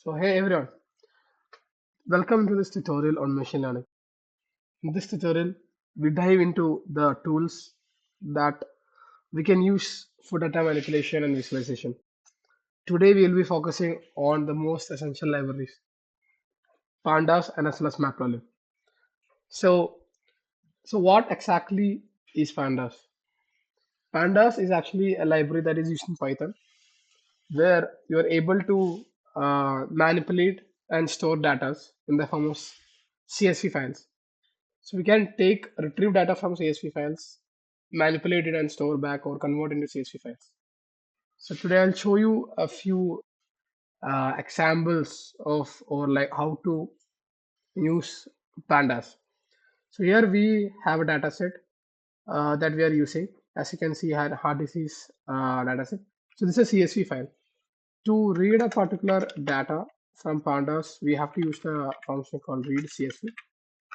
So hey everyone, welcome to this tutorial on machine learning. In this tutorial, we dive into the tools that we can use for data manipulation and visualization. Today we will be focusing on the most essential libraries, Pandas and as well as Matplotlib. So, so what exactly is Pandas? Pandas is actually a library that is used in Python, where you are able to manipulate and store data in the form of CSV files. So we can retrieve data from CSV files, manipulate it and store back or convert into CSV files. So today I'll show you a few examples of or like how to use pandas. So here we have a data set that we are using. As you can see, had heart disease data set. So this is a CSV file. To read a particular data from pandas, we have to use the function called read CSV.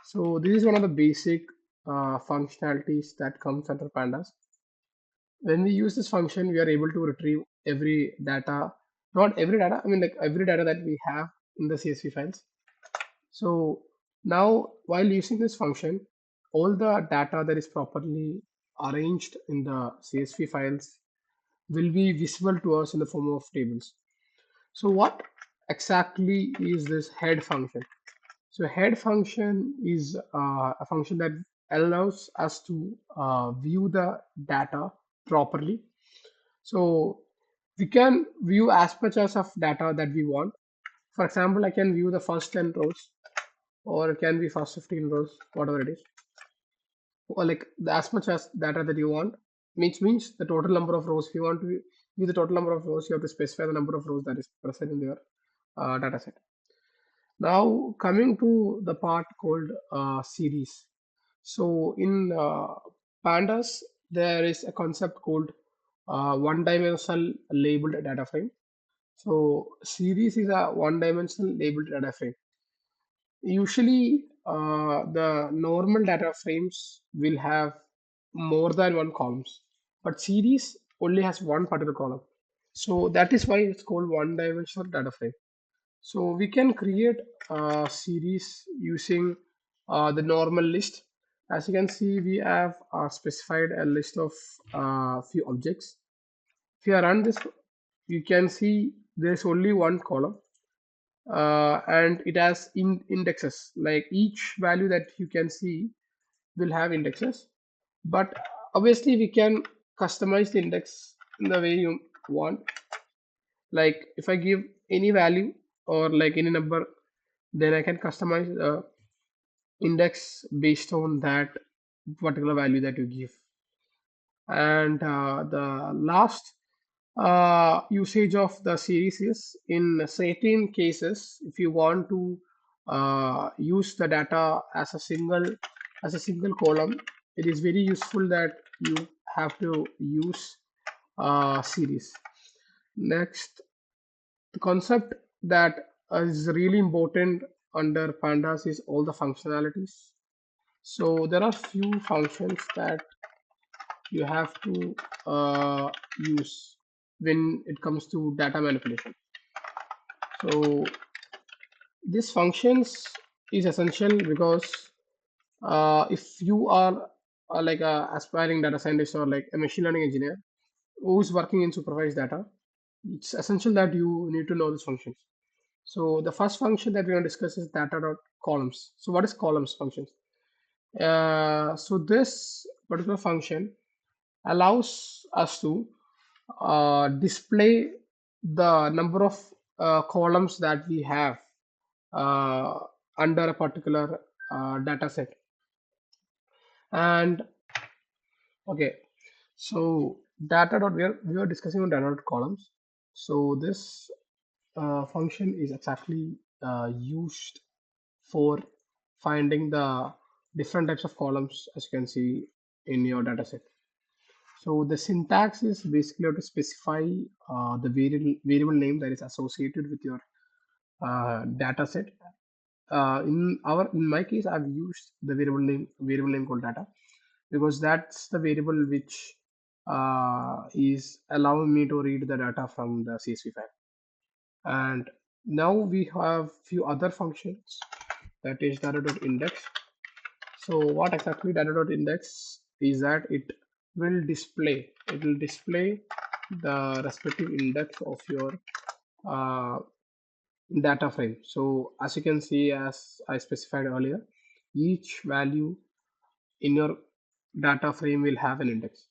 So this is one of the basic functionalities that comes under pandas. When we use this function, we are able to retrieve every data, not every data, I mean like every data that we have in the CSV files. So now while using this function, all the data that is properly arranged in the CSV files will be visible to us in the form of tables. So what exactly is this head function? So head function is a function that allows us to view the data properly. So we can view as much as of data that we want. For example, I can view the first 10 rows, or it can be first 15 rows, whatever it is, or like as much as data that you want, which means the total number of rows. If you want to view the total number of rows, you have to specify the number of rows that is present in your data set. Now coming to the part called series. So in pandas, there is a concept called one-dimensional labeled data frame. So series is a one-dimensional labeled data frame. Usually, the normal data frames will have more than one columns, but series only has one particular column. So that is why it's called one-dimensional data frame. So we can create a series using the normal list. As you can see, we have specified a list of few objects. If you run this, you can see there's only one column and it has indexes. Like each value that you can see will have indexes. But obviously, we can customize the index in the way you want. Like if I give any value or like any number, then I can customize the index based on that particular value that you give. And the last usage of the series is in certain cases, if you want to use the data as a single column, it is very useful that you have to use series. Next, the concept that is really important under pandas is all the functionalities. So there are few functions that you have to use when it comes to data manipulation. So this functions is essential because if you are like a aspiring data scientist or like a machine learning engineer who's working in supervised data, it's essential that you need to know these functions. So the first function that we're going to discuss is data dot columns. So what is columns functions? So this particular function allows us to display the number of columns that we have uh, under a particular data set. And okay, so data dot we are discussing on data dot columns. So this function is exactly used for finding the different types of columns as you can see in your data set. So the syntax is basically how to specify the variable name that is associated with your data set. In my case, I've used the variable name called data because that's the variable which is allowing me to read the data from the CSV file. And Now we have few other functions, that is data.index. So what exactly data.index is that it will display the respective index of your uh, data frame. So as you can see, as I specified earlier, each value in your data frame will have an index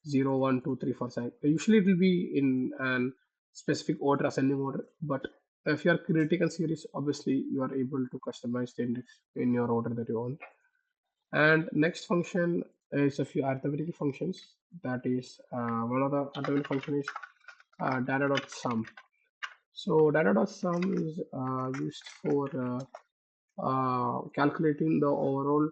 0, 1, 2, 3, 4, 7. Usually it will be in an specific order, ascending order, but if you are creating a series, obviously you are able to customize the index in your order that you want. And next function is a few arithmetical functions. That is one of the arithmetical function is data.sum. So data.sum is used for calculating the overall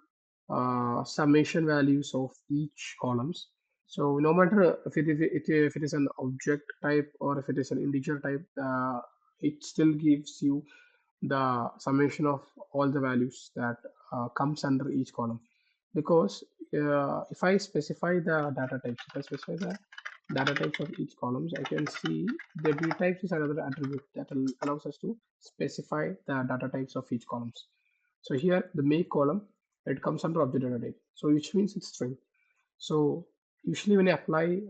summation values of each columns. So no matter if it is an object type or if it is an integer type, it still gives you the summation of all the values that comes under each column. Because if I specify the data types, if I specify the data types of each columns, I can see the d types is another attribute that allows us to specify the data types of each columns. So here the make column, it comes under object data type, so which means it's string. So usually when you apply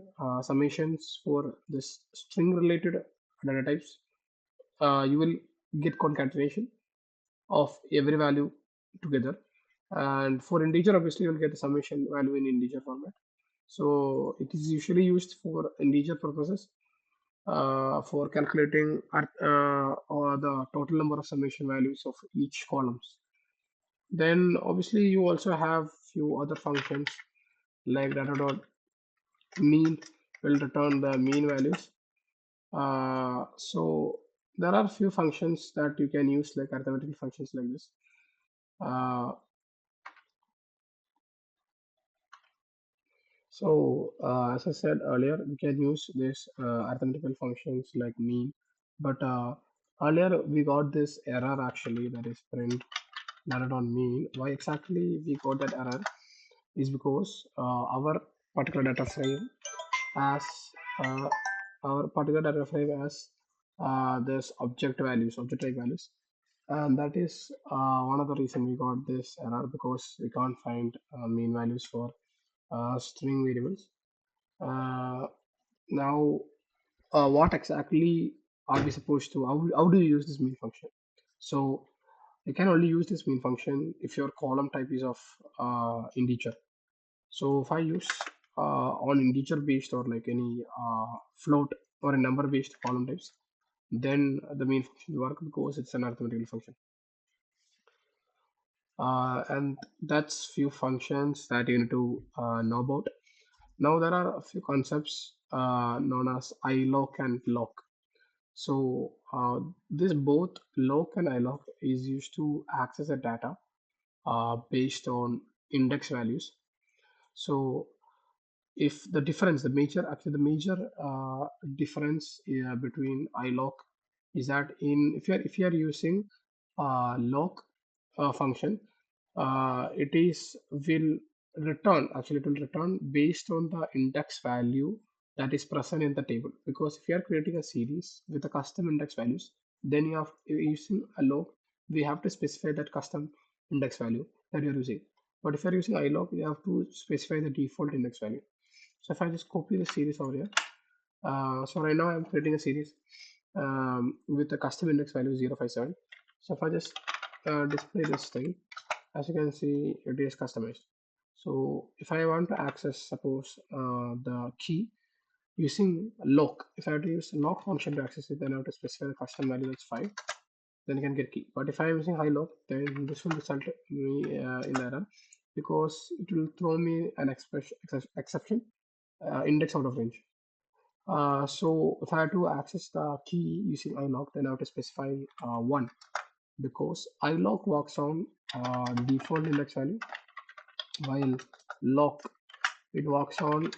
summations for this string related data types, you will get concatenation of every value together. And for integer, obviously you'll get the summation value in integer format. So it is usually used for integer purposes, for calculating or the total number of summation values of each columns. Then obviously you also have few other functions like data dot mean will return the mean values. So there are few functions that you can use like arithmetical functions like this. Uh, as I said earlier, we can use this arithmetical functions like mean, but earlier we got this error actually, that is print data on mean. Why exactly we got that error is because our particular data frame as uh, our particular data frame as this object type values, and that is one of the reason we got this error, because we can't find mean values for string variables. Uh, Now, what exactly are we supposed to? How do you use this mean function? So you can only use this mean function if your column type is of integer. So if I use on integer based or like any float or a number based column types, then the mean function will work because it's an arithmetical function. And that's few functions that you need to know about. Now there are a few concepts known as iloc and loc. So this both loc and iloc is used to access the data based on index values. So if the difference, the major difference between iloc is that in if you are using loc function, it is will return, actually it will return based on the index value that is present in the table. Because if you are creating a series with a custom index values, then you have using a loc, we have to specify that custom index value that you're using. But if you're using iloc, you have to specify the default index value. So if I just copy the series over here, so right now I'm creating a series with a custom index value 057. So if I just display this thing, as you can see, it is customized. So if I want to access, suppose the key using loc, if I have to use loc function to access it, then I have to specify the custom value that's 5. Then I can get key. But if I'm using high loc, then this will result me in error, because it will throw me an exception, index out of range. So if I have to access the key using iloc, then I have to specify 1, because iloc works on default index value, while loc it works on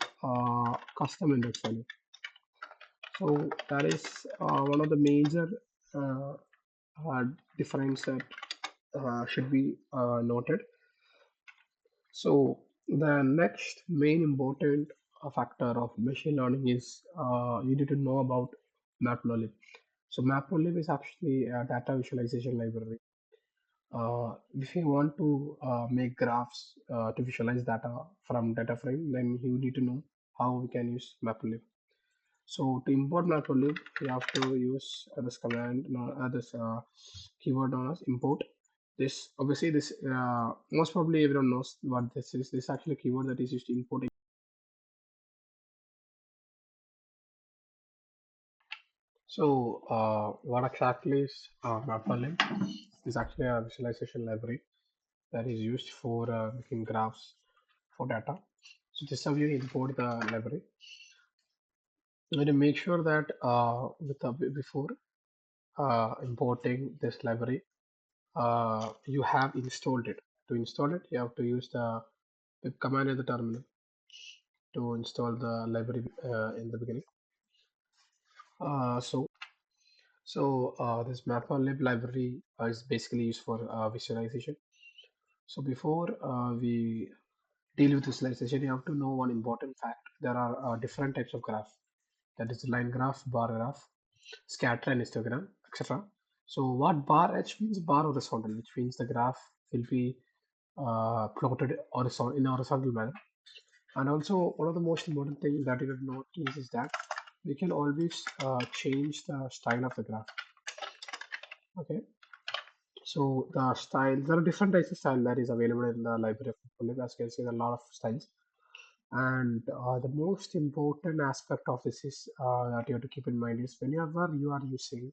custom index value. So that is one of the major uh, uh, difference that should be noted. So the next main important factor of machine learning is you need to know about Matplotlib. So Matplotlib is actually a data visualization library. If you want to make graphs to visualize data from data frame, then you need to know how we can use Matplotlib. So to import Matplotlib, you have to use this command, this keyword known as import. This obviously this most probably everyone knows what this is. This is actually a keyword that is used to import. So what exactly is Matplotlib? It's actually a visualization library that is used for making graphs for data. So this is how you import the library. You need to make sure that before importing this library, you have installed it. To install it, you have to use the pip command in the terminal to install the library in the beginning. So this matplotlib library is basically used for visualization. So before we deal with visualization, you have to know one important fact. There are different types of graph. That is line graph, bar graph, scatter and histogram, etc. So what bar H means? Bar horizontal, which means the graph will be plotted in a horizontal manner. And also one of the most important things that you should notice is that we can always change the style of the graph. Okay, so the style, there are different types of style that is available in the library of Matplotlib. As you can see, there are a lot of styles. And the most important aspect of this is that you have to keep in mind is whenever you are using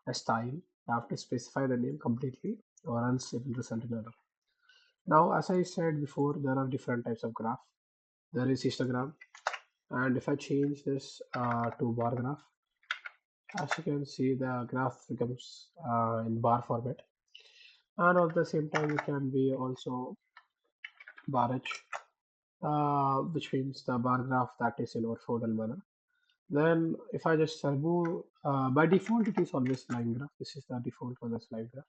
a style, you have to specify the name completely, or else it will result in error. Now, as I said before, there are different types of graph. There is histogram, and if I change this to bar graph, as you can see, the graph becomes in bar format, and at the same time, it can be also barage, which means the bar graph that is in orthogonal manner. Then if I just remove, by default it is always line graph. This is the default for this line graph.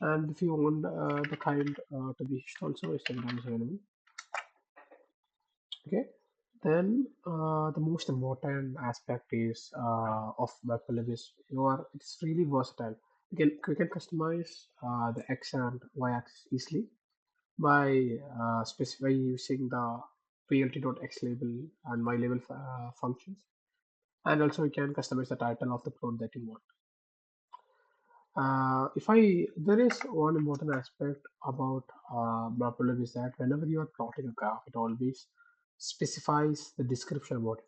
And if you want the kind to be hished also, histogram is available. Okay. Then the most important aspect is of Matplotlib is it's really versatile. You can customize the x and y axis easily by specify using the plt.x label and my label functions, and also you can customize the title of the plot that you want. If I There is one important aspect about Matplotlib is that whenever you are plotting a graph, it always specifies the description about it,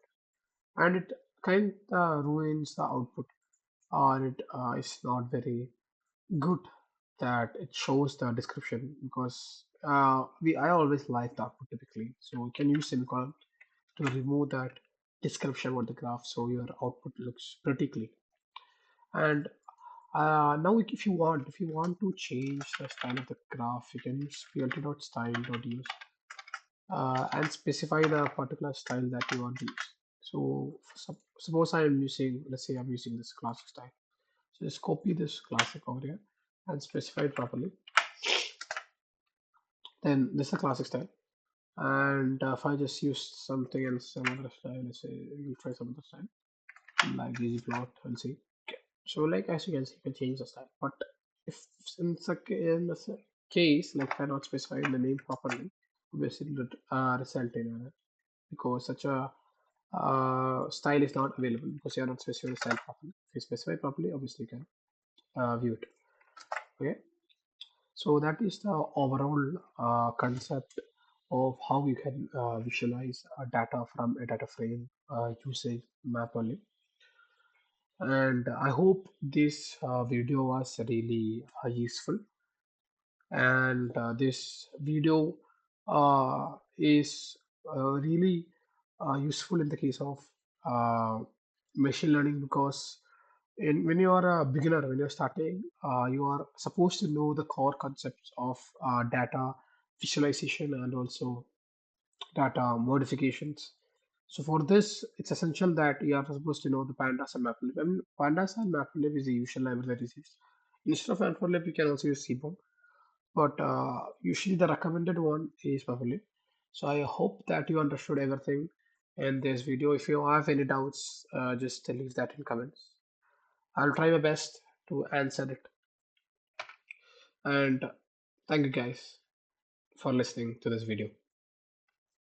and it kind of ruins the output, or it is not very good that it shows the description because I always like the output typically, so you can use semicolon to remove that description about the graph so your output looks pretty clean. And now, if you want to change the style of the graph, you can use plt.style.use and specify the particular style that you want to use. So, suppose let's say I'm using this classic style. So just copy this classic over here and specify it properly. Then this is the classic style. And if I just use something else, some other style, let's say we'll try some other style like easy plot and see. So like as you can see, you can change the style. But if in the case like if I not specifying the name properly, obviously it would result in error because such a style is not available because you are not specifying the style properly. If you specify properly, obviously you can view it. Okay, so that is the overall concept of how you can visualize data from a data frame using Matplotlib. And I hope this video was really useful. And this video is really useful in the case of uh, machine learning because when you are a beginner, when you're starting, you are supposed to know the core concepts of data visualization and also data modifications. So for this, it's essential that you are supposed to know the pandas and matplotlib. I mean, pandas and matplotlib is the usual library that is used. Instead of matplotlib, you can also use cbom, but usually the recommended one is matplotlib. So I hope that you understood everything in this video. If you have any doubts, just leave that in comments. I'll try my best to answer it. And thank you guys for listening to this video.